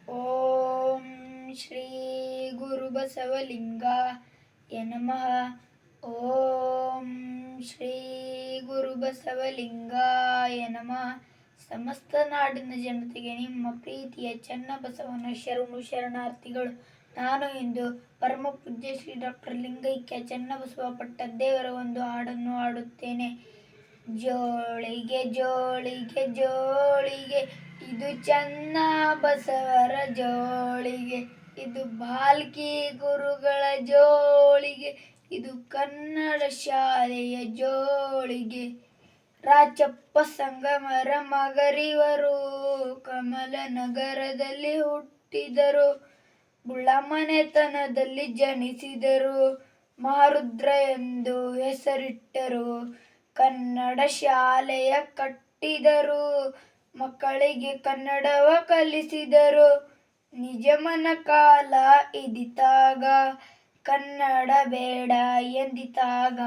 ಓಂ ಶ್ರೀ ಗುರು ಬಸವಲಿಂಗಾಯ ನಮಃ. ಓಂ ಶ್ರೀ ಗುರು ಬಸವಲಿಂಗಾಯ ನಮಃ. ಸಮಸ್ತ ನಾಡಿನ ಜನತೆಗೆ ನಿಮ್ಮ ಪ್ರೀತಿಯ ಚನ್ನಬಸವನ ಶರಣಾರ್ಥಿಗಳು. ನಾನು ಇಂದು ಪರಮ ಪೂಜ್ಯ ಶ್ರೀ ಡಾಕ್ಟರ್ ಲಿಂಗೈಕ್ಯ ಚನ್ನಬಸವ ಪಟ್ಟದೇವರ ಒಂದು ಹಾಡನ್ನು ಹಾಡುತ್ತೇನೆ. ಜೋಳಿಗೆ ಜೋಳಿಗೆ ಜೋಳಿಗೆ ಇದು ಚನ್ನಬಸವರ ಜೋಳಿಗೆ, ಇದು ಬಾಲ್ಕಿ ಗುರುಗಳ ಜೋಳಿಗೆ, ಇದು ಕನ್ನಡ ಶಾಲೆಯ ಜೋಳಿಗೆ. ರಾಚಪ್ಪ ಸಂಗಮರ ಮಗರಿವರು ಕಮಲ ನಗರದಲ್ಲಿ ಹುಟ್ಟಿದರು, ಗುಳ್ಳಮನೆತನದಲ್ಲಿ ಜನಿಸಿದರು, ಮಹಾರುದ್ರ ಎಂದು ಹೆಸರಿಟ್ಟರು, ಕನ್ನಡ ಶಾಲೆಯ ಕಟ್ಟಿದರು, ಮಕ್ಕಳಿಗೆ ಕನ್ನಡವ ಕಲಿಸಿದರು. ನಿಜಮನ ಕಾಲ ಇದಿತಾಗ ಕನ್ನಡ ಬೇಡ ಎಂದಿತಾಗ,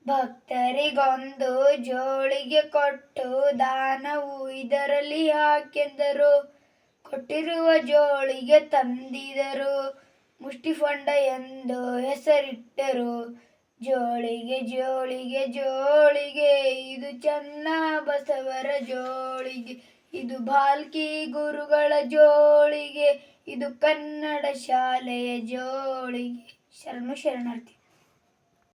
ಭಕ್ತರಿಗೊಂದು ಜೋಳಿಗೆ ಕೊಟ್ಟು ದಾನವು ಇದರಲ್ಲಿ ಹಾಕೆಂದರು. ಕೊಟ್ಟಿರುವ ಜೋಳಿಗೆ ತಂದಿದರು, ಮುಷ್ಟಿಫಂಡ ಎಂದು ಹೆಸರಿಟ್ಟರು. ಜೋಳಿಗೆ ಜೋಳಿಗೆ ಜೋಳಿಗೆ ಇದು ಚನ್ನಬಸವರ ಜೋಳಿಗೆ, ಇದು ಬಾಲ್ಕಿ ಗುರುಗಳ ಜೋಳಿಗೆ, ಇದು ಕನ್ನಡ ಶಾಲೆಯ ಜೋಳಿಗೆ. ಶರಣಾರ್ಥಿ.